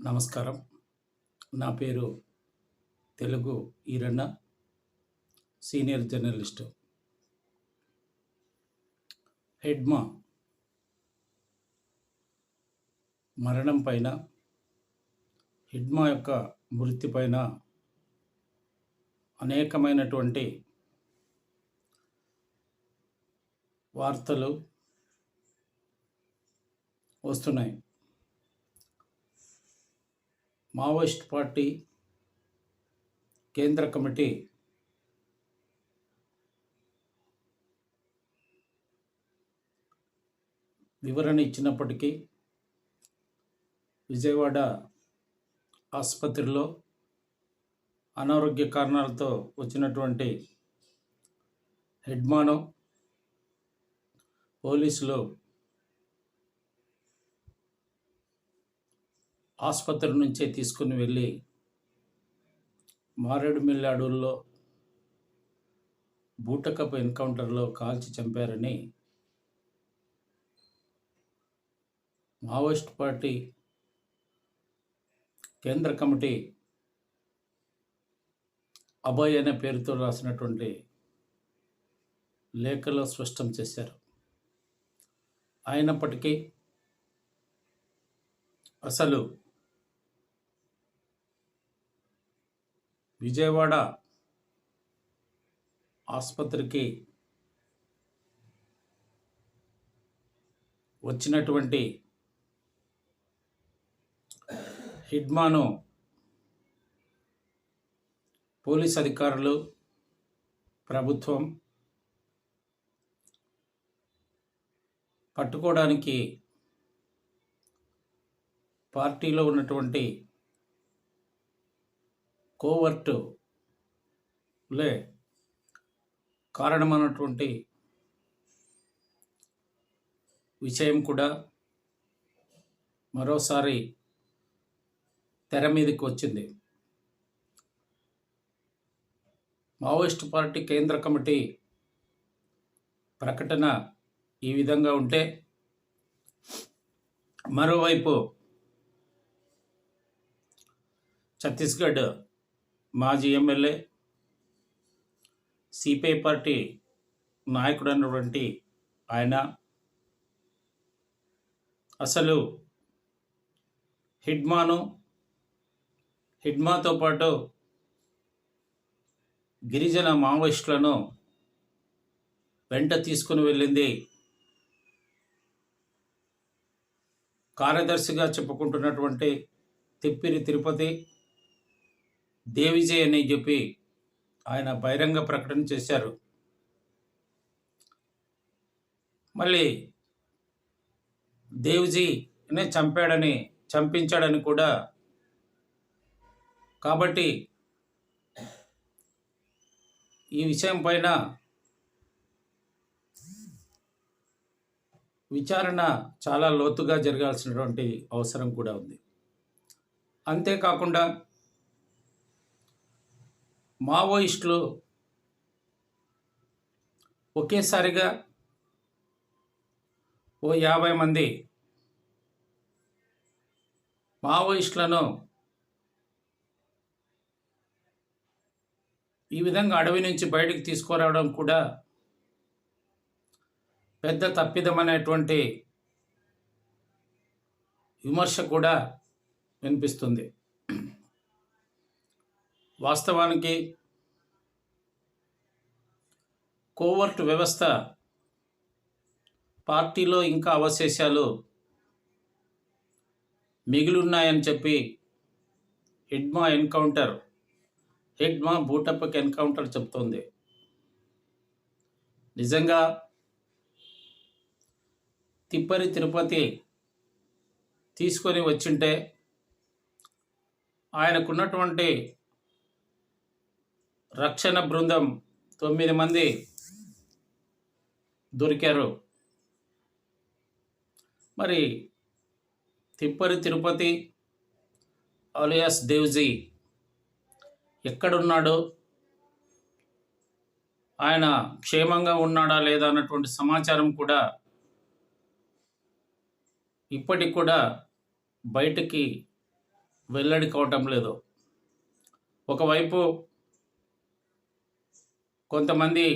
నమస్కారం. నా పేరు తెలుగు ఈరన్న, సీనియర్ జర్నలిస్టు. హెడ్మా మరణం పైన, హెడ్మా యొక్క మృతి పైన అనేకమైనటువంటి వార్తలు వస్తున్నాయి. మావోయిస్ట్ పార్టీ కేంద్ర కమిటీ వివరణ ఇచ్చినప్పటికీ విజయవాడ ఆసుపత్రిలో అనారోగ్య కారణాలతో వచ్చినటువంటి హెడ్మాను పోలీసులు ఆసుపత్రి నుంచే తీసుకుని వెళ్ళి మారేడుమిల్లి అడవుల్లో బూటకపు ఎన్కౌంటర్లో కాల్చి చంపారని మావోయిస్ట్ పార్టీ కేంద్ర కమిటీ అభయ్ అనే పేరుతో రాసినటువంటి లేఖలో స్పష్టం చేశారు. అయినప్పటికీ అసలు విజయవాడ ఆసుపత్రికి వచ్చినటువంటి హెడ్మాను పోలీస్ అధికారులు, ప్రభుత్వం పట్టుకోవడానికి పార్టీలో ఉన్నటువంటి కోవర్టులే కారణమైనటువంటి విషయం కూడా మరోసారి తెర మీదకి వచ్చింది. మావోయిస్ట్ పార్టీ కేంద్ర కమిటీ ప్రకటన ఈ విధంగా ఉంటే, మరోవైపు ఛత్తీస్గఢ్ మాజీ ఎమ్మెల్యే, సిపిఐ పార్టీ నాయకుడు అన్నటువంటి ఆయన అసలు హెడ్మాతో పాటు గిరిజన మావోయిస్టులను వెంట తీసుకుని వెళ్ళింది కార్యదర్శిగా చెప్పుకుంటున్నటువంటి తిప్పిరి తిరుపతి దేవిజయ్ అని చెప్పి ఆయన బహిరంగ ప్రకటన చేశారు. మళ్ళీ దేవిజీనే చంపించాడని కూడా. కాబట్టి ఈ విషయం పైన విచారణ చాలా లోతుగా జరగాల్సినటువంటి అవసరం కూడా ఉంది. అంతేకాకుండా మావోయిస్టులు ఒకేసారిగా 50 మంది మావోయిస్టులను ఈ విధంగా అడవి నుంచి బయటికి తీసుకురావడం కూడా పెద్ద తప్పిదమనేటువంటి విమర్శ కూడా వినిపిస్తుంది. వాస్తవానికి కోవర్ట్ వ్యవస్థ పార్టీలో ఇంకా అవశేషాలు మిగిలిన్నాయని చెప్పి హెడ్మా బూటప్పకి ఎన్కౌంటర్ చెప్తోంది. నిజంగా తిప్పరి తిరుపతి తీసుకొని వచ్చింటే ఆయనకున్నటువంటి రక్షణ బృందం 9 మంది దొరికారు. మరి తిప్పరి తిరుపతి అలియాస్ దేవ్జీ ఎక్కడున్నాడు, ఆయన క్షేమంగా ఉన్నాడా లేదా అన్నటువంటి సమాచారం కూడా ఇప్పటికి కూడా బయటికి వెల్లడి కావటం లేదు. ఒకవైపు కొంతమంది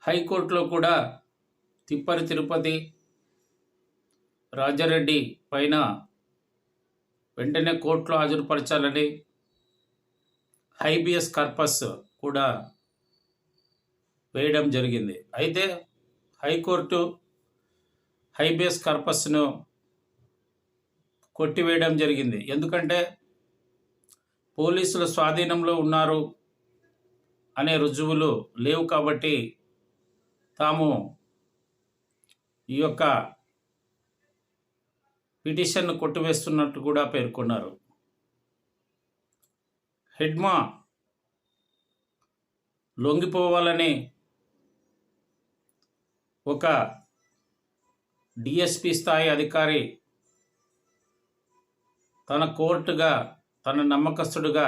హైకోర్టులో కూడా తిప్పరి తిరుపతి రాజారెడ్డి పైన వెంటనే కోర్టులో హాజరుపరచాలని హైబియస్ కార్పస్ కూడా వేయడం జరిగింది. అయితే హైకోర్టు హైబియస్ కార్పస్ను కొట్టివేయడం జరిగింది. ఎందుకంటే పోలీసుల స్వాధీనంలో ఉన్నారు అనే రుజువులు లేవు కాబట్టి తాము ఈ యొక్క పిటిషన్ను కొట్టివేస్తున్నట్టు కూడా పేర్కొన్నారు. హెడ్మా లొంగిపోవాలని ఒక డిఎస్పి స్థాయి అధికారి తన కోర్టుగా తన నమ్మకస్తుడుగా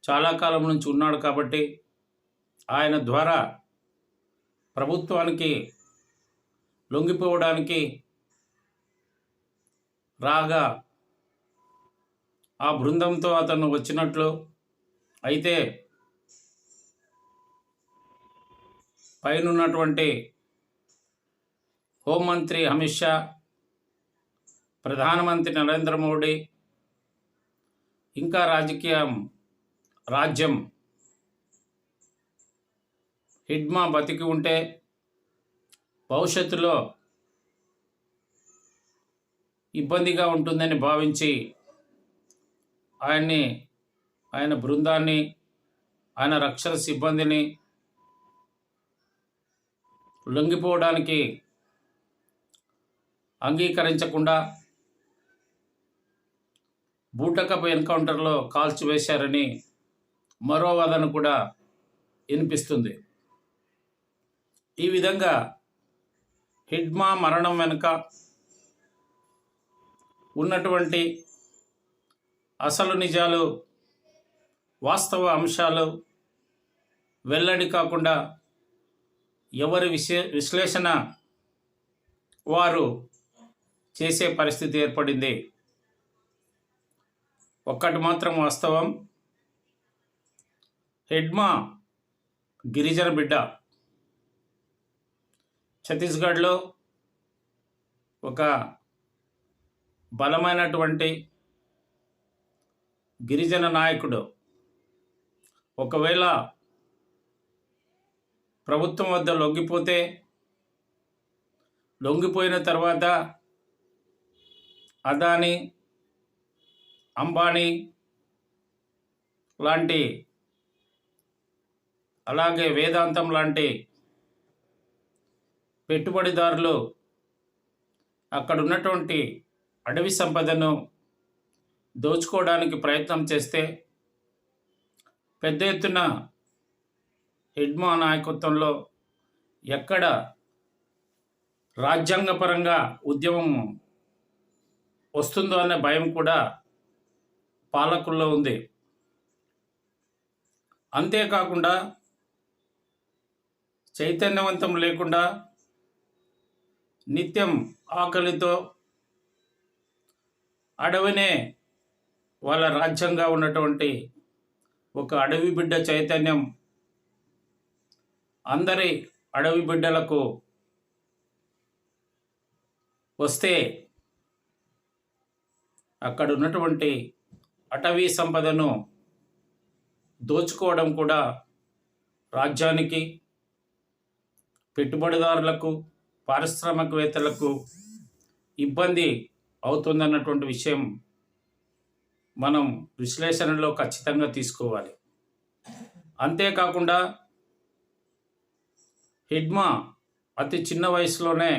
చాలా కాలం నుంచి ఉన్నాడు కాబట్టి ఆయన ద్వారా ప్రభుత్వానికి లొంగిపోవడానికి రాగా ఆ బృందంతో అతను వచ్చినట్లు అయితే పైనున్నటువంటి హోంమంత్రి అమిత్ షా, ప్రధానమంత్రి నరేంద్ర మోడీ, ఇంకా రాజ్యం హిడ్మా బతికి ఉంటే భవిష్యత్తులో ఇబ్బందిగా ఉంటుందని భావించి ఆయన బృందాన్ని, ఆయన రక్షణ సిబ్బందిని లొంగిపోవడానికి అంగీకరించకుండా బూటకపు ఎన్కౌంటర్లో కాల్చివేశారని మరో వాదన కూడా వినిపిస్తుంది. ఈ విధంగా హిడ్మా మరణం వెనుక ఉన్నటువంటి అసలు నిజాలు, వాస్తవ అంశాలు వెల్లడి కాకుండా ఎవరి విశ్లేషణ వారు చేసే పరిస్థితి ఏర్పడింది. ఒక్కటి మాత్రం వాస్తవం, హిడ్మా గిరిజన బిడ్డ. ఛత్తీస్గఢ్లో ఒక బలమైనటువంటి గిరిజన నాయకుడు. ఒకవేళ ప్రభుత్వం వద్ద లొంగిపోయిన తర్వాత అదానీ, అంబానీ లాంటి, అలాగే వేదాంతం లాంటి పెట్టుబడిదారులు అక్కడ ఉన్నటువంటి అడవి సంపదను దోచుకోవడానికి ప్రయత్నం చేస్తే పెద్ద ఎత్తున హిడ్మా నాయకత్వంలో ఎక్కడ రాజ్యాంగపరంగా ఉద్యమం వస్తుందో అనే భయం కూడా పాలకుల్లో ఉంది. అంతేకాకుండా చైతన్యవంతం లేకుండా నిత్యం ఆకలితో అడవినే వాళ్ళ రాజ్యంగా ఉన్నటువంటి ఒక అడవి బిడ్డ చైతన్యం అందరి అడవి బిడ్డలకు వస్తే అక్కడ ఉన్నటువంటి అటవీ సంపదను దోచుకోవడం కూడా రాజ్యానికి, పెట్టుబడిదారులకు, పారిశ్రామికవేత్తలకు ఇబ్బంది అవుతుందన్నటువంటి విషయం మనం విశ్లేషణలో ఖచ్చితంగా తీసుకోవాలి. అంతేకాకుండా హిడ్మా అతి చిన్న వయసులోనే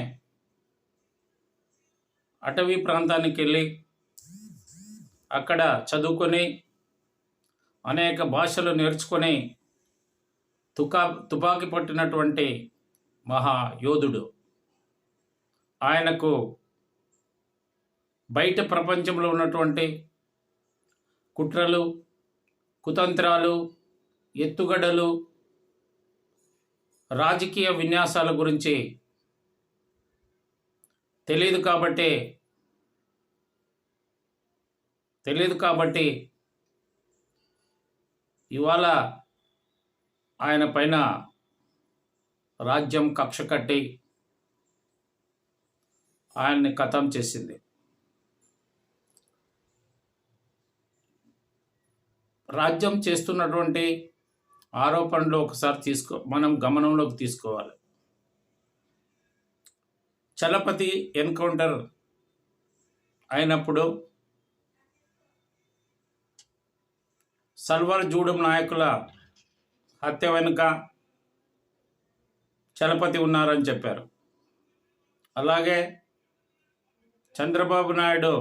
అటవీ ప్రాంతానికి వెళ్ళి అక్కడ చదువుకొని అనేక భాషలు నేర్చుకొని తుపాకీ పట్టినటువంటి మహాయోధుడు. ఆయనకు బయట ప్రపంచంలో ఉన్నటువంటి కుట్రలు, కుతంత్రాలు, ఎత్తుగడలు, రాజకీయ విన్యాసాల గురించి తెలియదు కాబట్టి ఇవాళ ఆయన పైన రాజ్యం కక్ష కట్టి ఆయన్ని ఖతం చేసింది. రాజ్యం చేస్తున్నటువంటి ఆరోపణలు ఒకసారి మనం గమనంలోకి తీసుకోవాలి. చలపతి ఎన్కౌంటర్ అయినప్పుడు సల్వార్ జూడం నాయకుల హత్య వెనుక చలపతి ఉన్నారని చెప్పారు. అలాగే చంద్రబాబు నాయుడు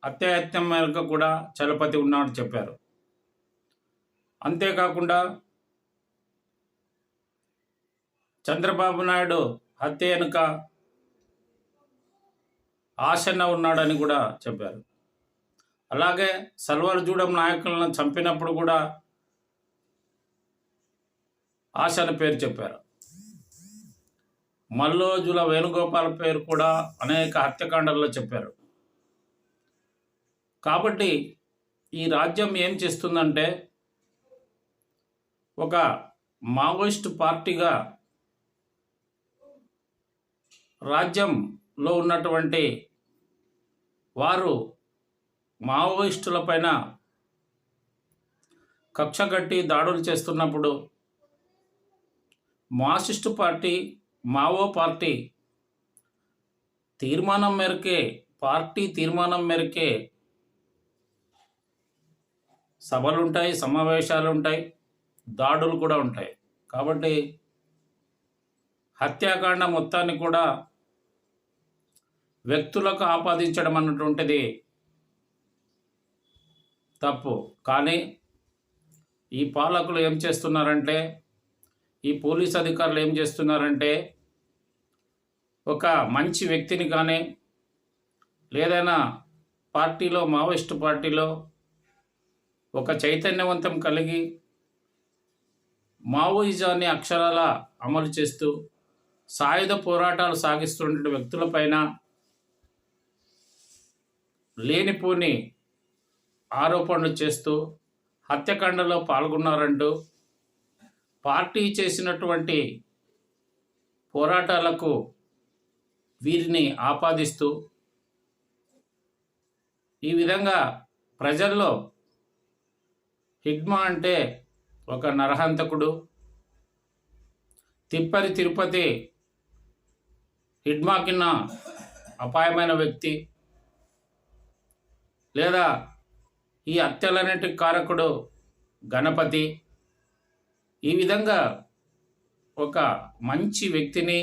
హత్యాయత్నం వెనుక కూడా చలపతి ఉన్నాడు చెప్పారు. అంతేకాకుండా చంద్రబాబు నాయుడు హత్య వెనుక ఆశన్న ఉన్నాడని కూడా చెప్పారు. అలాగే సల్వార్ జూడం నాయకులను చంపినప్పుడు కూడా ఆశన్న పేరు చెప్పారు. మల్లోజుల వేణుగోపాల్ పేరు కూడా అనేక హత్యకాండాల్లో చెప్పారు. కాబట్టి ఈ రాజ్యం ఏం చేస్తుందంటే ఒక మావోయిస్ట్ పార్టీగా రాజ్యంలో ఉన్నటువంటి వారు మావోయిస్టుల పైన కక్ష కట్టి దాడులు చేస్తున్నప్పుడు మార్క్సిస్టు పార్టీ మావో పార్టీ తీర్మానం మేరకే సభలు ఉంటాయి, సమావేశాలు ఉంటాయి, దాడులు కూడా ఉంటాయి. కాబట్టి హత్యాకాండ మొత్తాన్ని కూడా వ్యక్తులకు ఆపాదించడం అన్నటువంటిది తప్పు. కానీ ఈ పాలకులు ఏం చేస్తున్నారంటే, ఈ పోలీస్ అధికారులు ఏం చేస్తున్నారంటే, ఒక మంచి వ్యక్తిని కానీ లేదైనా పార్టీలో మావోయిస్టు పార్టీలో ఒక చైతన్యవంతం కలిగి మావోయిజాన్ని అక్షరాల అమలు చేస్తూ సాయుధ పోరాటాలు సాగిస్తున్న వ్యక్తులపైన లేనిపోని ఆరోపణలు చేస్తూ హత్యాకాండలో పాల్గొన్నారంటూ పార్టీ చేసినటువంటి పోరాటాలకు వీరిని ఆపాదిస్తూ ఈ విధంగా ప్రజల్లో హిడ్మా అంటే ఒక నరహంతకుడు, తిప్పరి తిరుపతి హిడ్మా కింద అపాయమైన వ్యక్తి, లేదా ఈ హత్యలన్నిటికి కారకుడు గణపతి, ఈ విధంగా ఒక మంచి వ్యక్తిని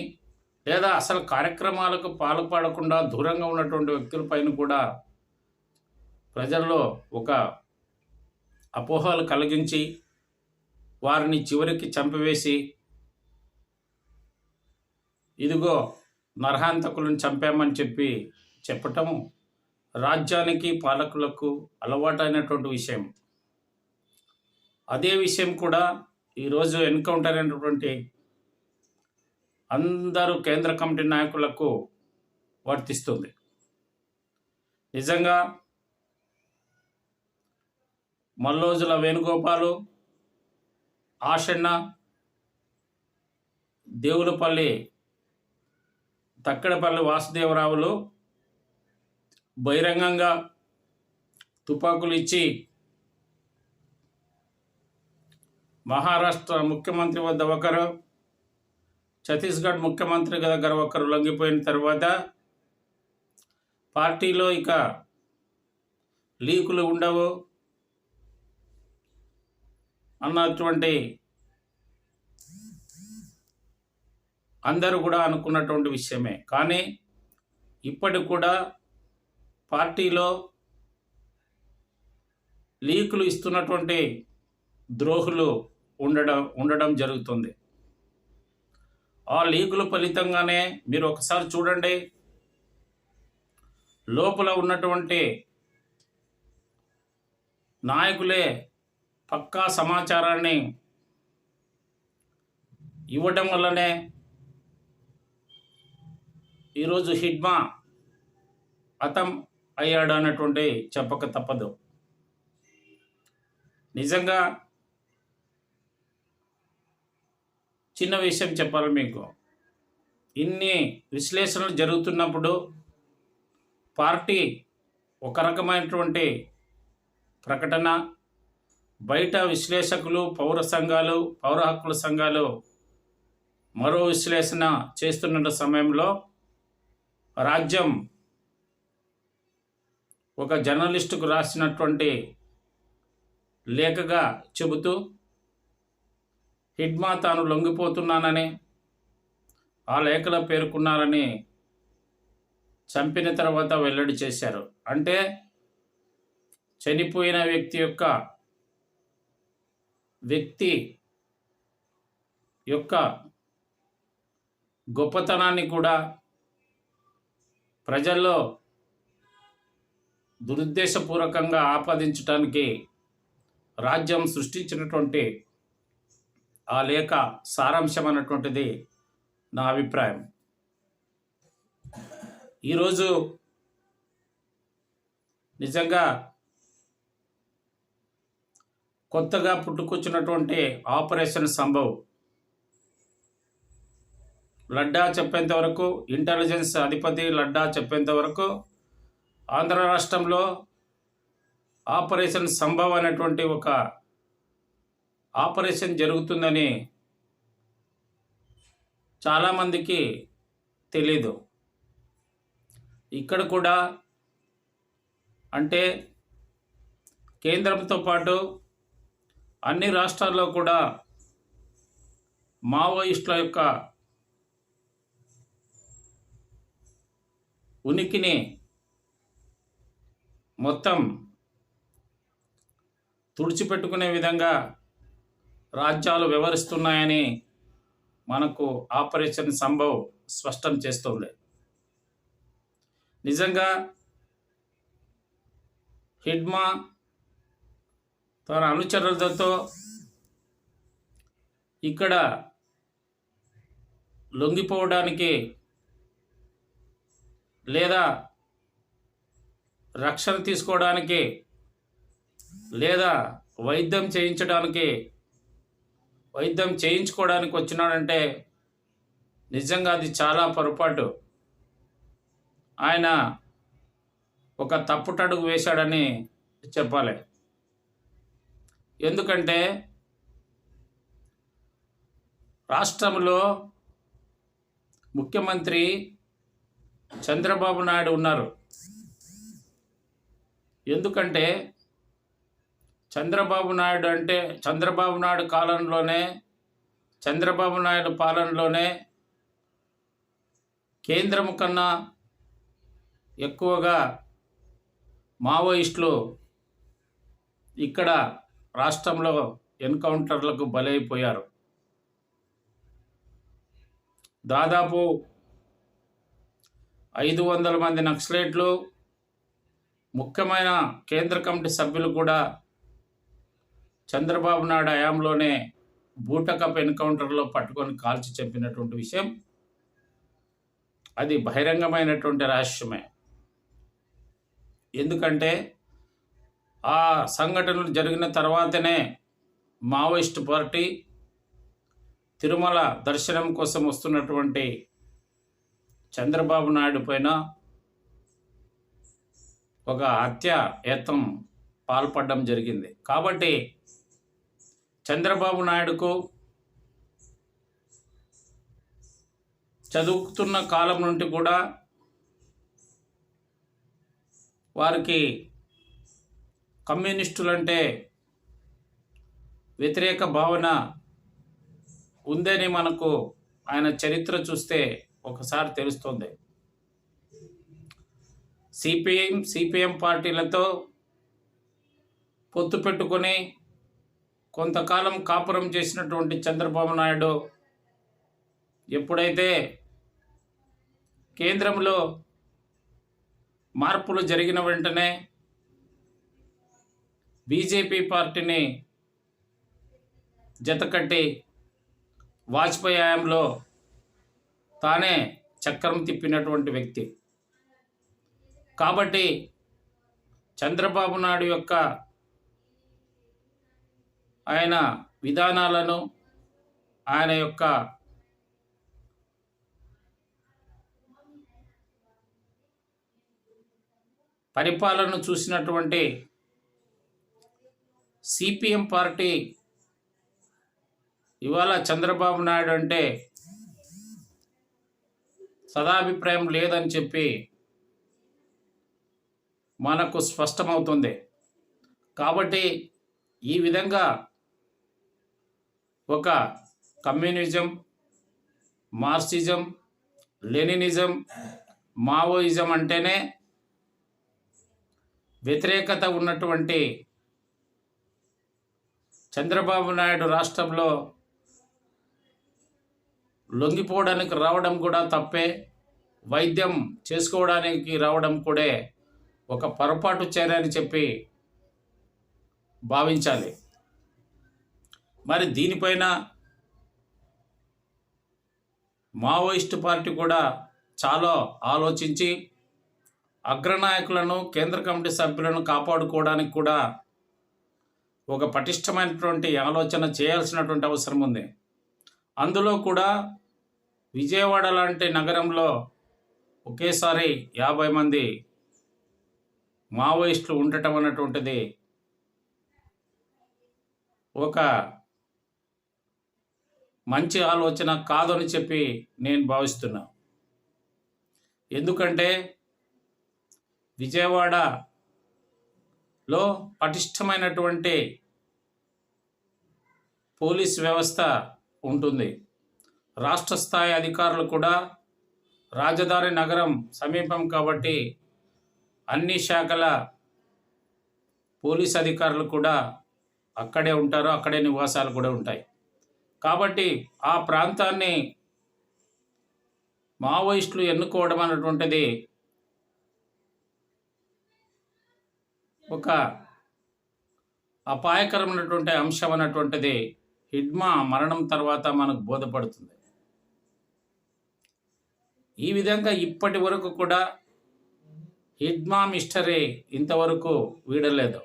లేదా అసలు కార్యక్రమాలకు పాల్పడకుండా దూరంగా ఉన్నటువంటి వ్యక్తులపైన కూడా ప్రజల్లో ఒక అపోహలు కలిగించి వారిని చివరికి చంపివేసి ఇదిగో నరహంతకులను చంపామని చెప్పటం రాజ్యానికి పాలకులకు అలవాటైనటువంటి విషయం. అదే విషయం కూడా ఈరోజు ఎన్కౌంటర్ అయినటువంటి అందరూ కేంద్ర కమిటీ నాయకులకు వర్తిస్తుంది. నిజంగా మల్లోజుల వేణుగోపాలు, ఆశన్న, దేవులపల్లి తక్కడపల్లి వాసుదేవరావులు బహిరంగంగా తుపాకులు ఇచ్చి మహారాష్ట్ర ముఖ్యమంత్రి వద్ద ఒకరు, ఛత్తీస్గఢ్ ముఖ్యమంత్రి దగ్గర ఒకరు లొంగిపోయిన తర్వాత పార్టీలో ఇక లీకులు ఉండవు అన్నటువంటి అందరూ కూడా అనుకున్నటువంటి విషయమే. కానీ ఇప్పటికి కూడా పార్టీలో లీకులు ఇస్తున్నటువంటి ద్రోహులు ఉండడం జరుగుతుంది. ఆ లీకుల ఫలితంగానే మీరు ఒకసారి చూడండి, లోపల ఉన్నటువంటి నాయకులే పక్కా సమాచారాన్ని ఇవ్వడం వల్లనే ఈరోజు హిడ్మా అతం అయ్యాడు అన్నటువంటి చెప్పక తప్పదు. నిజంగా చిన్న విషయం చెప్పాలి మీకు. ఇన్ని విశ్లేషణలు జరుగుతున్నప్పుడు పార్టీ ఒక రకమైనటువంటి ప్రకటన, బయట విశ్లేషకులు, పౌర సంఘాలు, పౌర హక్కుల సంఘాలు మరో విశ్లేషణ చేస్తున్న సమయంలో రాజ్యం ఒక జర్నలిస్టుకు రాసినటువంటి లేఖగా చెబుతూ హిడ్మా తాను లొంగిపోతున్నానని ఆ లేఖలో పేర్కొన్నారని చంపిన తర్వాత వెల్లడి చేశారు. అంటే చనిపోయిన వ్యక్తి యొక్క గొప్పతనాన్ని కూడా ప్రజల్లో దురుద్దేశపూర్వకంగా ఆపాదించడానికి రాజ్యం సృష్టించినటువంటి ఆ లేఖ సారాంశం అన్నటువంటిది నా అభిప్రాయం. ఈరోజు నిజంగా కొత్తగా పుట్టుకొచ్చినటువంటి ఆపరేషన్ సంభవ్ లడ్డా చెప్పేంత వరకు, ఇంటెలిజెన్స్ అధిపతి లడ్డా చెప్పేంత వరకు ఆంధ్ర రాష్ట్రంలో ఆపరేషన్ సంభవ్ అనేటువంటి ఒక ఆపరేషన్ జరుగుతుందని చాలామందికి తెలీదు. ఇక్కడ కూడా అంటే కేంద్రంతో పాటు అన్ని రాష్ట్రాల్లో కూడా మావోయిస్టుల యొక్క ఉనికిని మొత్తం తుడిచిపెట్టుకునే విధంగా రాజ్యాలు వ్యవహరిస్తున్నాయని మనకు ఆపరేషన్ సంభవ్ స్పష్టం చేస్తుంది. నిజంగా హిడ్మా తన అనుచరులతో ఇక్కడ లొంగిపోవడానికి లేదా రక్షణ తీసుకోవడానికి లేదా వైద్యం చేయించుకోవడానికి వచ్చినాడంటే నిజంగా అది చాలా పొరపాటు. ఆయన ఒక తప్పుటడుగు వేశాడని చెప్పాలి. ఎందుకంటే రాష్ట్రంలో ముఖ్యమంత్రి చంద్రబాబు నాయుడు ఉన్నారు. ఎందుకంటే చంద్రబాబు నాయుడు పాలనలోనే కేంద్రం కన్నా ఎక్కువగా మావోయిస్టులు ఇక్కడ రాష్ట్రంలో ఎన్కౌంటర్లకు బలైపోయారు. దాదాపు 500 మంది నక్సలైట్లు, ముఖ్యమైన కేంద్ర కమిటీ సభ్యులు కూడా చంద్రబాబు నాయుడు హయాంలోనే బూటకప్ ఎన్కౌంటర్లో పట్టుకొని కాల్చి చంపినటువంటి విషయం అది బహిరంగమైనటువంటి రహస్యమే. ఎందుకంటే ఆ సంఘటనలు జరిగిన తర్వాతనే మావోయిస్ట్ పార్టీ తిరుమల దర్శనం కోసం వస్తున్నటువంటి చంద్రబాబు నాయుడు పైన ఒక హత్యాయత్నం పాల్పడడం జరిగింది. కాబట్టి చంద్రబాబు నాయుడుకు చదువుతున్న కాలం నుండి కూడా వారికి కమ్యూనిస్టులంటే వ్యతిరేక భావన ఉందని మనకు ఆయన చరిత్ర చూస్తే ఒకసారి తెలుస్తుంది. సిపిఎం పార్టీలతో పొత్తు పెట్టుకొని కొంతకాలం కాపురం చేసినటువంటి చంద్రబాబు నాయుడు ఎప్పుడైతే కేంద్రంలో మార్పులు జరిగిన వెంటనే బీజేపీ పార్టీని జతకట్టి వాజ్పేయి హయాంలో తానే చక్రం తిప్పినటువంటి వ్యక్తి. కాబట్టి చంద్రబాబు నాయుడు యొక్క ఆయన విధానాలను, ఆయన యొక్క పరిపాలనను చూసినటువంటి సిపిఎం పార్టీ ఇవాళ చంద్రబాబు నాయుడు అంటే సదాభిప్రాయం లేదని చెప్పి మనకు స్పష్టమవుతుంది. కాబట్టి ఈ విధంగా ఒక కమ్యూనిజం, మార్క్సిజం, లెనినిజం, మావోయిజం అంటేనే వ్యతిరేకత ఉన్నటువంటి చంద్రబాబు నాయుడు రాష్ట్రంలో లొంగిపోవడానికి రావడం కూడా తప్పే, వైద్యం చేసుకోవడానికి రావడం కూడా ఒక పొరపాటు చర్య అని చెప్పి భావించాలి. మరి దీనిపైన మావోయిస్టు పార్టీ కూడా చాలా ఆలోచించి అగ్రనాయకులను, కేంద్ర కమిటీ సభ్యులను కాపాడుకోవడానికి కూడా ఒక పటిష్టమైనటువంటి ఆలోచన చేయాల్సినటువంటి అవసరం ఉంది. అందులో కూడా విజయవాడ లాంటి నగరంలో ఒకేసారి 50 మంది మావోయిస్టులు ఉండటం అన్నటువంటిది ఒక మంచి ఆలోచన కాదని చెప్పి నేను భావిస్తున్నా. ఎందుకంటే విజయవాడలో పటిష్టమైనటువంటి పోలీస్ వ్యవస్థ ఉంటుంది. రాష్ట్ర స్థాయి అధికారులు కూడా రాజధాని నగరం సమీపం కాబట్టి అన్ని శాఖల పోలీస్ అధికారులు కూడా అక్కడే ఉంటారు, అక్కడే నివాసాలు కూడా ఉంటాయి. కాబట్టి ఆ ప్రాంతాన్ని మావోయిస్టులు ఎన్నుకోవడం అన్నటువంటిది ఒక అపాయకరమైనటువంటి అంశం అన్నటువంటిది హిడ్మా మరణం తర్వాత మనకు బోధపడుతుంది. ఈ విధంగా ఇప్పటి వరకు కూడా హిడ్మా మిస్టరీ ఇంతవరకు వీడలేదు.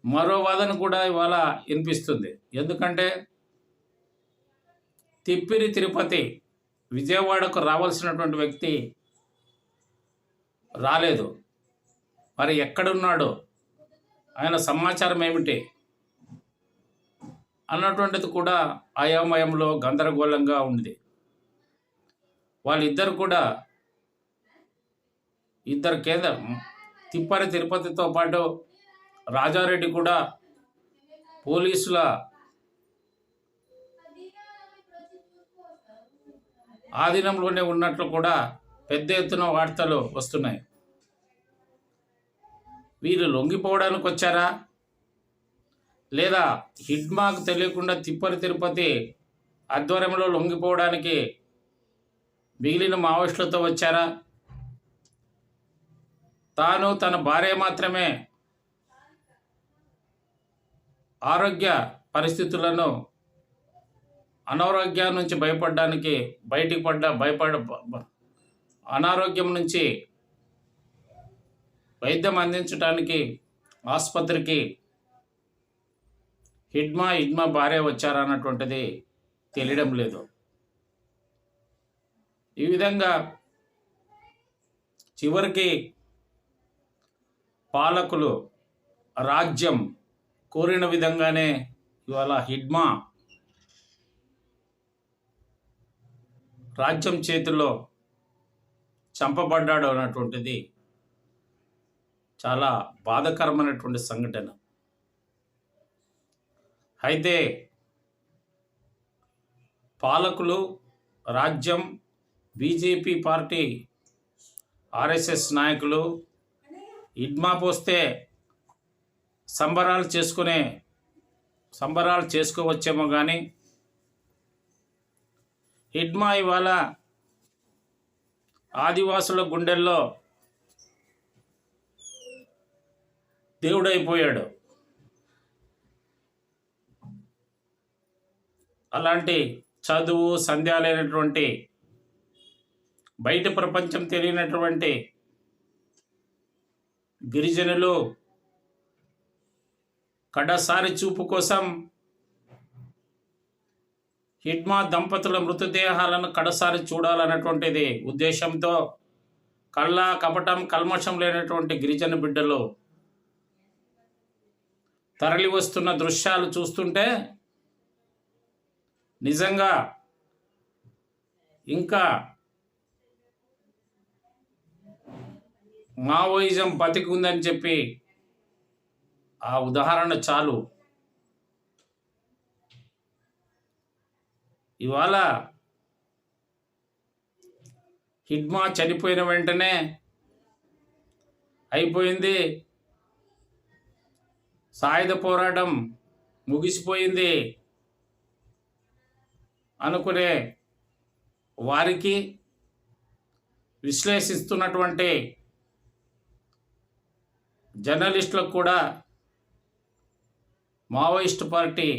మరో వాదన కూడా ఇవాళ వినిపిస్తుంది. ఎందుకంటే తిప్పిరి తిరుపతి విజయవాడకు రావాల్సినటువంటి వ్యక్తి రాలేదు. మరి ఎక్కడున్నాడు, ఆయన సమాచారం ఏమిటి అన్నటువంటిది కూడా అయోమయంలో గందరగోళంగా ఉంది. వాళ్ళిద్దరు కూడా ఇద్దరు తిప్పరి తిరుపతితో పాటు రాజారెడ్డి కూడా పోలీసుల ఆధీనంలోనే ఉన్నట్లు కూడా పెద్ద ఎత్తున వార్తలు వస్తున్నాయి. వీరు లొంగిపోవడానికి వచ్చారా, లేదా హిడ్మాకు తెలియకుండా తిప్పరి తిరుపతి ఆధ్వర్యంలో లొంగిపోవడానికి మిగిలిన మావోయిస్టులతో వచ్చారా, తాను తన భార్య మాత్రమే ఆరోగ్య పరిస్థితులను అనారోగ్యం నుంచి అనారోగ్యం నుంచి వైద్యం అందించడానికి ఆసుపత్రికి హిడ్మా భార్య వచ్చారన్నటువంటిది తెలియడం లేదు. ఈ విధంగా చివరికి పాలకులు రాజ్యం కోరిన విధంగానే ఇవాళ హిడ్మా రాజ్యం చేతిలో చంపబడ్డాడు అన్నటువంటిది చాలా బాధాకరమైనటువంటి సంఘటన. అయితే పాలకులు, రాజ్యం, బీజేపీ పార్టీ, ఆర్ఎస్ఎస్ నాయకులు హిడ్మా పోస్తే సంబరాలు చేసుకోవచ్చేమో కానీ హిడ్మా ఇవాళ ఆదివాసుల గుండెల్లో దేవుడైపోయాడు. అలాంటి చదువు సంధ్యాలైనటువంటి బయట ప్రపంచం తెలియనటువంటి గిరిజనులు కడసారి చూపు కోసం హిడ్మా దంపతుల మృతదేహాలను కడసారి చూడాలన్నటువంటిది ఉద్దేశంతో కపటం కల్మషం లేనటువంటి గిరిజన బిడ్డలు తరలి వస్తున్న దృశ్యాలు చూస్తుంటే నిజంగా ఇంకా మావోయిజం బతికి ఉందని చెప్పి ఆ ఉదాహరణ చాలు. ఇవాళ హిడ్మా చనిపోయిన వెంటనే అయిపోయింది, సాయుధ పోరాటం ముగిసిపోయింది అనుకునే వారికి, విశ్లేషిస్తున్నటువంటి జర్నలిస్టులకు కూడా మావోయిస్ట్ పార్టీ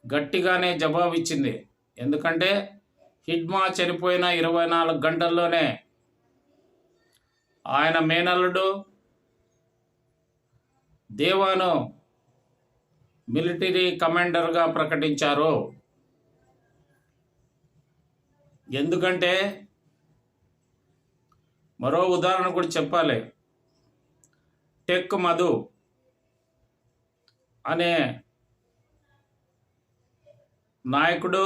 గట్టిగానే జవాబు ఇచ్చింది. ఎందుకంటే హిడ్మా చనిపోయిన 24 గంటల్లోనే ఆయన మేనల్లుడు దేవాను మిలిటరీ కమాండర్గా ప్రకటించారు. ఎందుకంటే మరో ఉదాహరణ కూడా చెప్పాలి. టెక్ మధు అనే నాయకుడు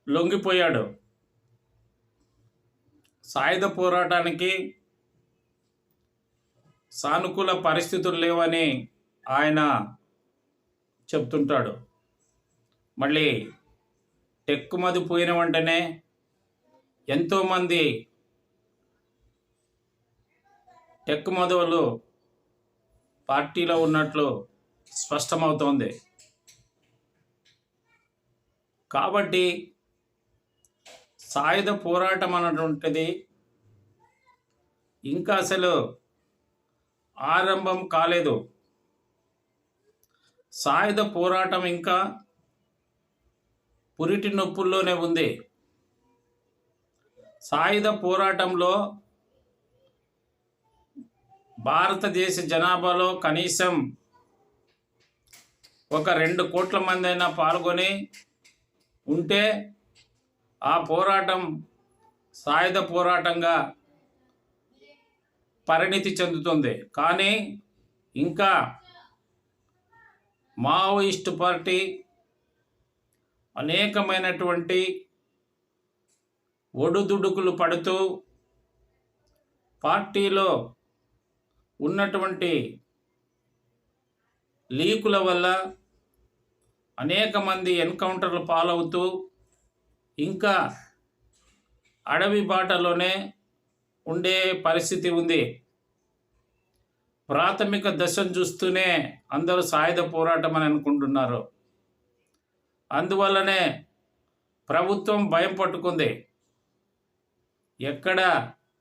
లొంగిపోయాడు. సాయుధ పోరాటానికి సానుకూల పరిస్థితులు లేవని ఆయన చెప్తుంటాడు. మళ్ళీ టెక్ మధు పోయిన వెంటనే ఎంతోమంది టెక్ మధువులు పార్టీలో ఉన్నట్లు స్పష్టమవుతోంది. కాబట్టి సాయుధ పోరాటం అన్నటువంటిది ఇంకా అసలు ఆరంభం కాలేదు. సాయుధ పోరాటం ఇంకా పురిటి నొప్పుల్లోనే ఉంది. సాయుధ పోరాటంలో భారతదేశ జనాభాలో కనీసం ఒక 2 కోట్ల మంది అయినా పాల్గొని ఉంటే ఆ పోరాటం సాయుధ పోరాటంగా పరిణితి చెందుతుంది. కానీ ఇంకా మావోయిస్ట్ పార్టీ అనేకమైనటువంటి ఒడుదుడుకులు పడుతూ పార్టీలో ఉన్నటువంటి లీకుల వల్ల అనేక మంది ఎన్కౌంటర్లు పాలవుతూ ఇంకా అడవి బాటలోనే ఉండే పరిస్థితి ఉంది. ప్రాథమిక దశను చూస్తూనే అందరూ సాయుధ పోరాటం అని అనుకుంటున్నారు. అందువల్లనే ప్రభుత్వం భయం పట్టుకుంది. ఎక్కడ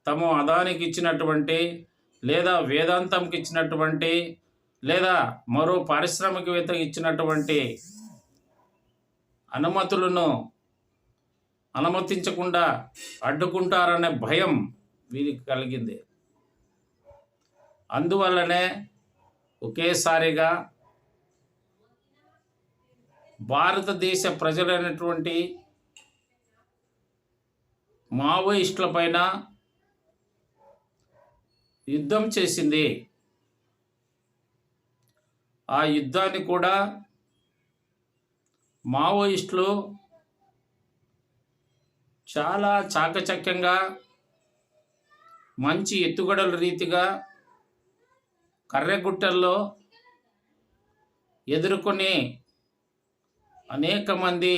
తమ అదానికి ఇచ్చినటువంటి లేదా వేదాంతంకి ఇచ్చినటువంటి లేదా మరో పారిశ్రామికవేత్తకి ఇచ్చినటువంటి అనుమతించకుండా అడ్డుకుంటారనే భయం వీరికి కలిగింది. అందువల్లనే ఒకేసారిగా భారతదేశ ప్రజలైనటువంటి మావోయిస్టుల పైన యుద్ధం చేసింది. ఆ యుద్ధాన్ని కూడా మావోయిస్టులు చాలా చాకచక్యంగా మంచి ఎత్తుగడల రీతిగా కర్రెగుట్టల్లో ఎదుర్కొని అనేక మంది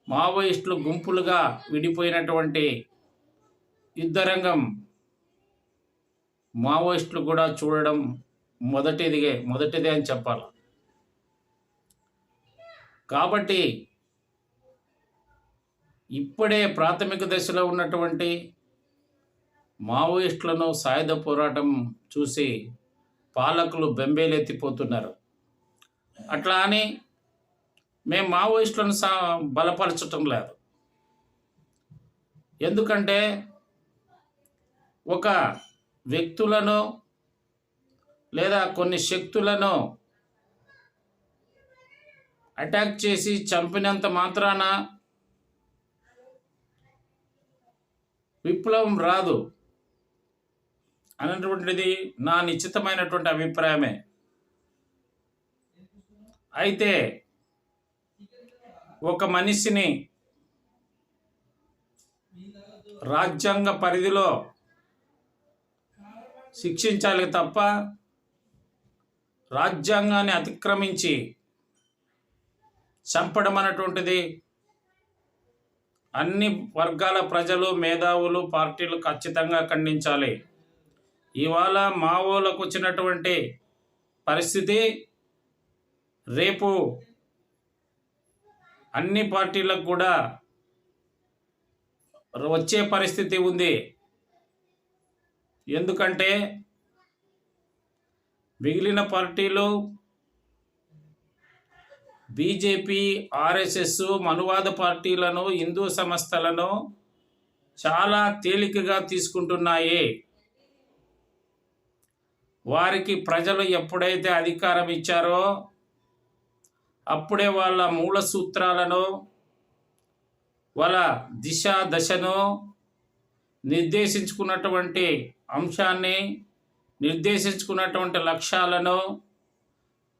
మావోయిస్టులు గుంపులుగా విడిపోయినటువంటి యుద్ధరంగం మావోయిస్టులు కూడా చూడడం మొదటిదే అని చెప్పాలి. కాబట్టి ఇప్పుడే ప్రాథమిక దశలో ఉన్నటువంటి మావోయిస్టులను సాయుధ పోరాటం చూసి పాలకులు బెంబేలెత్తిపోతున్నారు. అట్లా అని మేము మావోయిస్టులను బలపరచటం లేదు. ఎందుకంటే ఒక వ్యక్తులను లేదా కొన్ని శక్తులను అటాక్ చేసి చంపినంత మాత్రాన విప్లవం రాదు అనేటువంటిది నా నిశ్చితమైనటువంటి అభిప్రాయమే. అయితే ఒక మనిషిని రాజ్యాంగ పరిధిలో శిక్షించాలి తప్ప రాజ్యాంగాన్ని అతిక్రమించి చంపడం అనేటువంటిది అన్ని వర్గాల ప్రజలు, మేధావులు, పార్టీలు ఖచ్చితంగా ఖండించాలి. ఇవాళ మావోలకు వచ్చినటువంటి పరిస్థితి రేపు అన్ని పార్టీలకు కూడా వచ్చే పరిస్థితి ఉంది. ఎందుకంటే మిగిలిన పార్టీలు బీజేపీ, ఆర్ఎస్ఎస్, మనువాద పార్టీలను, హిందూ సంస్థలను చాలా తేలికగా తీసుకుంటున్నాయి. వారికి ప్రజలు ఎప్పుడైతే అధికారం ఇచ్చారో అప్పుడే వాళ్ళ మూల సూత్రాలను, వాళ్ళ దిశ దశను, నిర్దేశించుకున్నటువంటి అంశాన్ని, నిర్దేశించుకున్నటువంటి లక్ష్యాలను,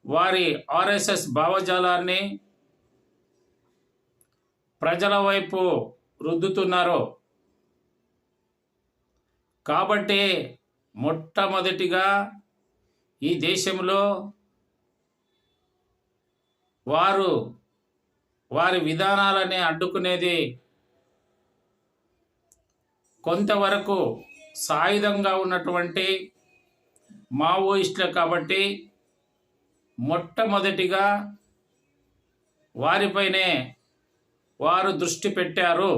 వారి ఆర్ఎస్ఎస్ భావజాలాన్ని ప్రజల వైపు రుద్దుతున్నారు. కాబట్టి మొట్టమొదటిగా ఈ దేశంలో వారి విధానాలని అడ్డుకునేది కొంతవరకు సాయుధంగా ఉన్నటువంటి మావోయిస్టులు. కాబట్టి మొట్టమొదటిగా వారిపైనే వారు దృష్టి పెట్టారు.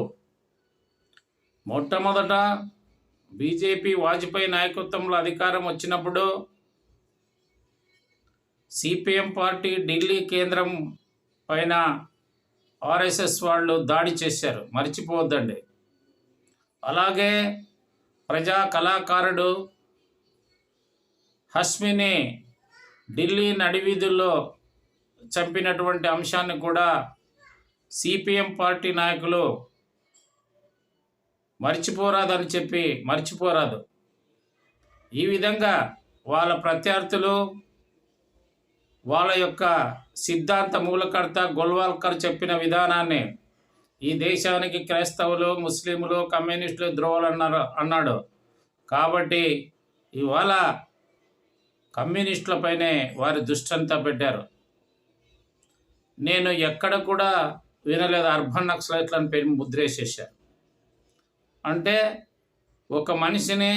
మొట్టమొదట బీజేపీ వాజ్పేయి నాయకత్వంలో అధికారం వచ్చినప్పుడు సిపిఎం పార్టీ ఢిల్లీ కేంద్రం పైన ఆర్ఎస్ఎస్ వాళ్ళు దాడి చేశారు, మర్చిపోవద్దండి. అలాగే ప్రజా కళాకారుడు హస్మిని ఢిల్లీ నడివీధుల్లో చంపినటువంటి అంశాన్ని కూడా సిపిఎం పార్టీ నాయకులు మర్చిపోరాదని చెప్పి మర్చిపోరాదు. ఈ విధంగా వాళ్ళ ప్రత్యర్థులు, వాళ్ళ యొక్క సిద్ధాంత మూలకర్త గోల్వాల్కర్ చెప్పిన విధానాన్ని ఈ దేశానికి క్రైస్తవులు, ముస్లింలు, కమ్యూనిస్టులు ద్రోహులు అన్నాడు. కాబట్టి ఇవాళ కమ్యూనిస్టులపైనే వారి దృష్టంతా పెట్టారు. నేను ఎక్కడ కూడా వినలేదు అర్బన్ నక్సలైట్లను పేరు ముద్రేసేశారు. అంటే ఒక మనిషిని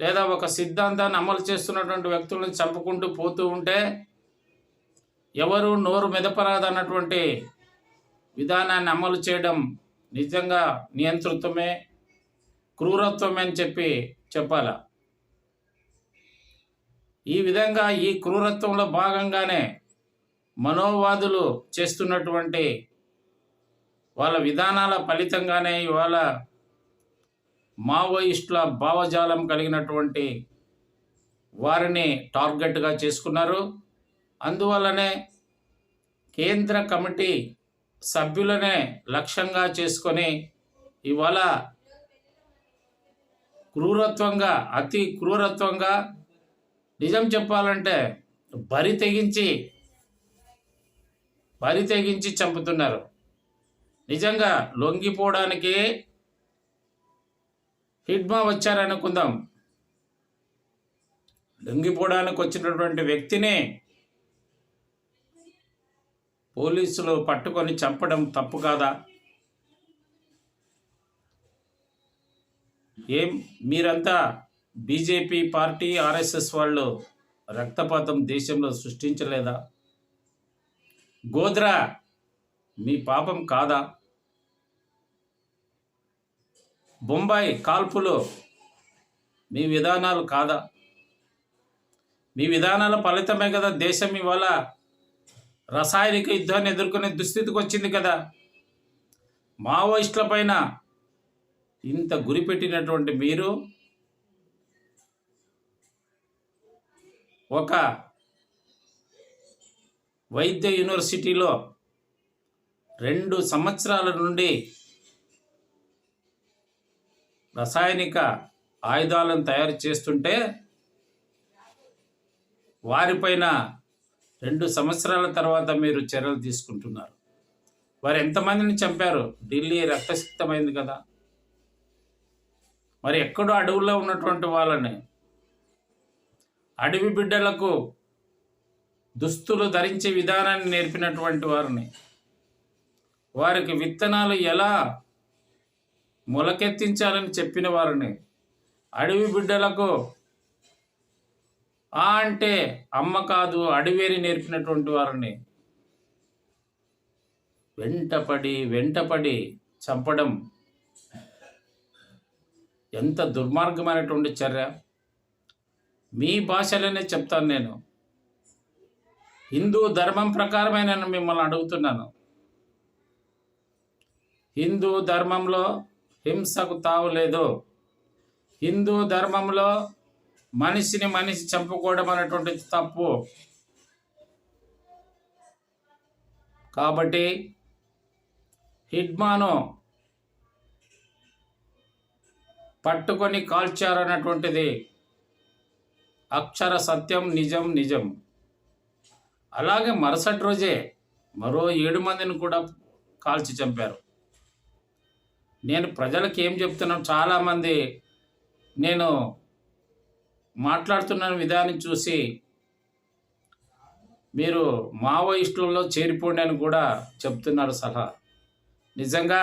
లేదా ఒక సిద్ధాంతాన్ని అమలు చేస్తున్నటువంటి వ్యక్తులను చంపుకుంటూ పోతూ ఉంటే ఎవరు నోరు మెదపరాదన్నటువంటి విధానాన్ని అమలు చేయడం నిజంగా నియంతృత్వమే, క్రూరత్వమే అని చెప్పాల. ఈ విధంగా ఈ క్రూరత్వంలో భాగంగానే మనోవాదులు చేస్తున్నటువంటి వాళ్ళ విధానాల ఫలితంగానే ఇవాళ మావోయిస్టుల భావజాలం కలిగినటువంటి వారిని టార్గెట్గా చేసుకున్నారు. అందువల్లనే కేంద్ర కమిటీ సభ్యులనే లక్ష్యంగా చేసుకొని ఇవాళ క్రూరత్వంగా, అతి క్రూరత్వంగా, నిజం చెప్పాలంటే బరి తెగించి చంపుతున్నారు. నిజంగా లొంగిపోవడానికి హిడ్మా వచ్చారనుకుందాం. లొంగిపోవడానికి వచ్చినటువంటి వ్యక్తిని పోలీసులు పట్టుకొని చంపడం తప్పు కాదా? మీరంతా బీజేపీ పార్టీ, ఆర్ఎస్ఎస్ వాళ్ళు రక్తపాతం దేశంలో సృష్టించలేదా? గోద్రా మీ పాపం కాదా? బొంబాయి కాల్పులు మీ విధానాలు కాదా? మీ విధానాల ఫలితమే కదా దేశం ఇవాళ రసాయనిక యుద్ధాన్ని ఎదుర్కొనే దుస్థితికి వచ్చింది కదా. మావోయిస్టుల పైన ఇంత గురిపెట్టినటువంటి మీరు ఒక వైద్య యూనివర్సిటీలో 2 సంవత్సరాల నుండి రసాయనిక ఆయుధాలను తయారు చేస్తుంటే వారిపైన 2 సంవత్సరాల తర్వాత మీరు చర్యలు తీసుకుంటున్నారు. వారు ఎంతమందిని చంపారు? ఢిల్లీ రక్తసిక్తమైంది కదా. మరి ఎక్కడో అడవుల్లో ఉన్నటువంటి వాళ్ళని, అడవి బిడ్డలకు దుస్తులు ధరించే విధానాన్ని నేర్పినటువంటి వారిని, వారికి విత్తనాలు ఎలా మొలకెత్తించాలని చెప్పిన వారిని, అడవి బిడ్డలకు అంటే అమ్మ కాదు అడవేని నేర్పినటువంటి వారిని వెంటపడి చంపడం ఎంత దుర్మార్గమైనటువంటి చర్య. మీ భాషలోనే చెప్తాను. నేను హిందూ ధర్మం ప్రకారమే నేను మిమ్మల్ని అడుగుతున్నాను. హిందూ ధర్మంలో హింసకు తావు లేదు. హిందూ ధర్మంలో మనిషిని మనిషి చంపుకోవడం అనేటువంటిది తప్పు. కాబట్టి హిడ్మాను పట్టుకొని కాల్చారన్నటువంటిది అక్షర సత్యం, నిజం. అలాగే మరుసటి రోజే మరో 7 మందిని కూడా కాల్చి చంపారు. నేను ప్రజలకు ఏం చెప్తున్నాను, చాలామంది నేను మాట్లాడుతున్న విధానం చూసి మీరు మావోయిస్టులలో చేరిపోండి అని కూడా చెప్తున్నారు సలహా. నిజంగా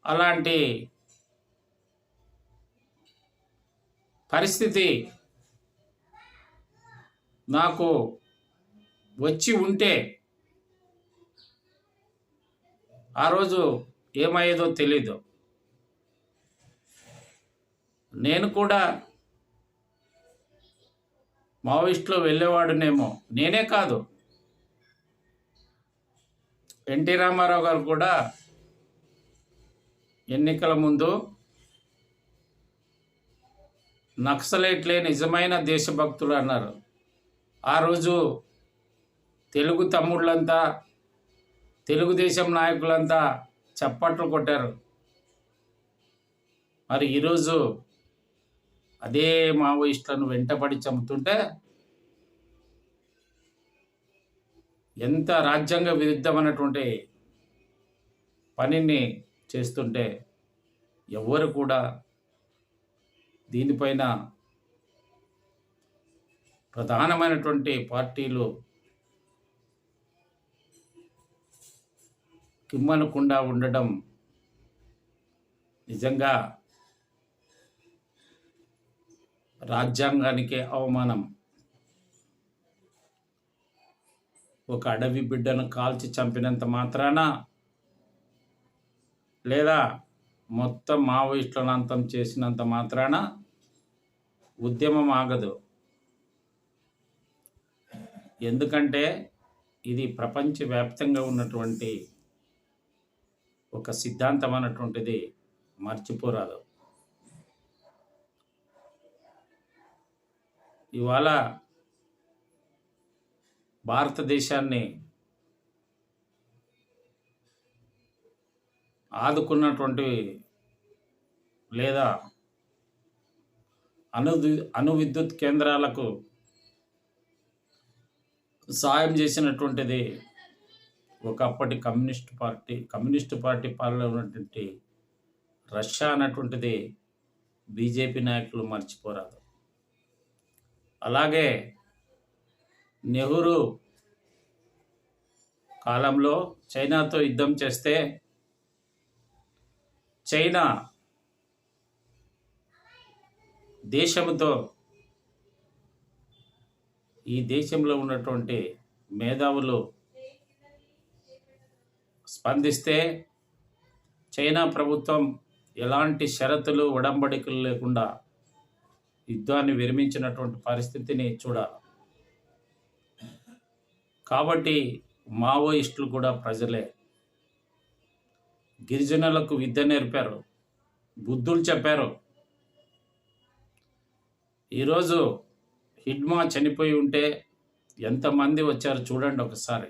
అలాంటి పరిస్థితి నాకు వచ్చి ఉంటే ఆ రోజు ఏమయ్యేదో తెలీదు. నేను కూడా మావోయిస్టులో వెళ్ళేవాడునేమో. నేనే కాదు, ఎన్టీ రామారావు గారు కూడా ఎన్నికల ముందు నక్సలైట్లే నిజమైన దేశభక్తులు అన్నారు. ఆ రోజు తెలుగు తమ్ముళ్ళంతా, తెలుగుదేశం నాయకులంతా చప్పట్లు కొట్టారు. మరి ఈరోజు అదే మావోయిస్టులను వెంటపడి చంపుతుంటే ఎంత రాజ్యాంగ విరుద్ధమైనటువంటి పనిని చేస్తుంటే ఎవ్వరు కూడా దీనిపైన ప్రధానమైనటువంటి పార్టీలు కిమ్మనకుండా ఉండడం నిజంగా రాజ్యాంగానికే అవమానం. ఒక అడవి బిడ్డను కాల్చి చంపినంత మాత్రాన, లేదా మొత్తం మావోయిస్టులను అంతం చేసినంత మాత్రాన ఉద్యమం ఆగదు. ఎందుకంటే ఇది ప్రపంచవ్యాప్తంగా ఉన్నటువంటి ఒక సిద్ధాంతం అన్నటువంటిది మర్చిపోరాదు. ఇవాళ భారతదేశాన్ని ఆదుకున్నటువంటి లేదా అణు విద్యుత్ కేంద్రాలకు సాయం చేసినటువంటిది ఒకప్పటి కమ్యూనిస్టు పార్టీ పాలనలో ఉన్నటువంటి రష్యా అన్నటువంటిది బీజేపీ నాయకులు మర్చిపోరాదు. అలాగే నెహ్రూ కాలంలో చైనాతో యుద్ధం చేస్తే చైనా దేశంతో ఈ దేశంలో ఉన్నటువంటి మేధావులు స్పందిస్తే చైనా ప్రభుత్వం ఎలాంటి షరతులు ఉడంబడికలు లేకుండా యుద్ధాన్ని విరమించినటువంటి పరిస్థితిని చూడాలి. కాబట్టి మావోయిస్టులు కూడా ప్రజలే. గిరిజనులకు విద్య నేర్పారు, బుద్ధులు చెప్పారు. ఈరోజు హిడ్మా చనిపోయి ఉంటే ఎంతమంది వచ్చారు చూడండి ఒకసారి.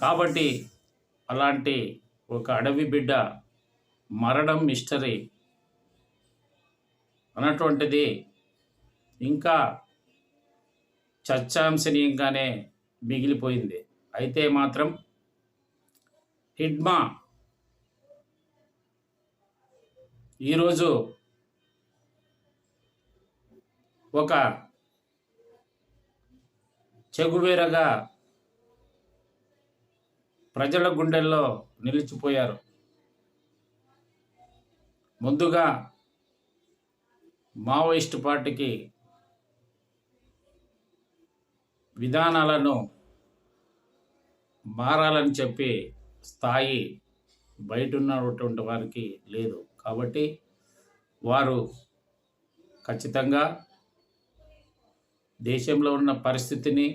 కాబట్టి అలాంటి ఒక అడవి బిడ్డ మరణం మిస్టరీ అన్నటువంటిది ఇంకా చర్చాంశనీయంగానే మిగిలిపోయింది. అయితే మాత్రం హిడ్మా ఈరోజు ఒక చెగువేరగా ప్రజల గుండెల్లో నిలిచిపోయారు. ముందుగా మావోయిస్టు పార్టీకి విధానాలను మారాలని చెప్పి స్థాయి బయట ఉన్నటువంటి వారికి లేదు. కాబట్టి వారు ఖచ్చితంగా దేశంలో ఉన్న పరిస్థితిని,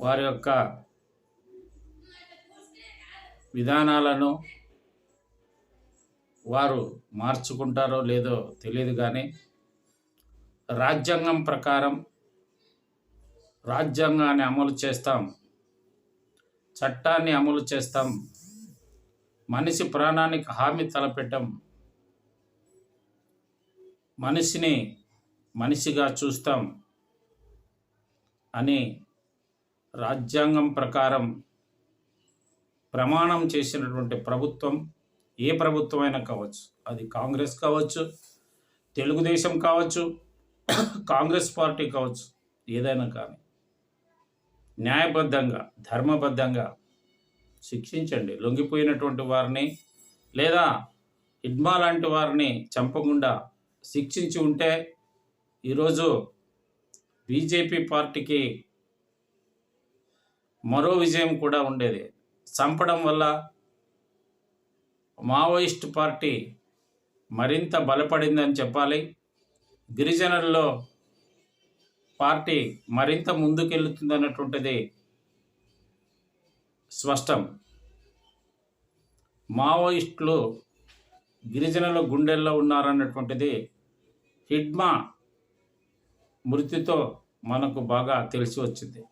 వారి యొక్క విధానాలను వారు మార్చుకుంటారో లేదో తెలియదు. కానీ రాజ్యాంగం ప్రకారం రాజ్యాంగాన్ని అమలు చేస్తాం, చట్టాన్ని అమలు చేస్తాం, మనిషి ప్రాణానికి హామీ తలపెట్టం, మనిషిని మనిషిగా చూస్తాం అని రాజ్యాంగం ప్రకారం ప్రమాణం చేసినటువంటి ప్రభుత్వం ఏ ప్రభుత్వమైనా కావచ్చు, అది కాంగ్రెస్ కావచ్చు, తెలుగుదేశం కావచ్చు, కాంగ్రెస్ పార్టీ కావచ్చు, ఏదైనా కానీ న్యాయబద్ధంగా ధర్మబద్ధంగా శిక్షించండి. లొంగిపోయినటువంటి వారిని లేదా హిడ్మా లాంటి వారిని చంపకుండా శిక్షించి ఉంటే ఈరోజు బీజేపీ పార్టీకి మరో విజయం కూడా ఉండేది. చంపడం వల్ల మావోయిస్ట్ పార్టీ మరింత బలపడిందని చెప్పాలి. గిరిజనుల్లో పార్టీ మరింత ముందుకెళ్తుందన్నటువంటిది స్పష్టం. మావోయిస్టులు గిరిజనుల గుండెల్లో ఉన్నారన్నటువంటిది హిడ్మా మృతితో మనకు బాగా తెలిసి వచ్చింది.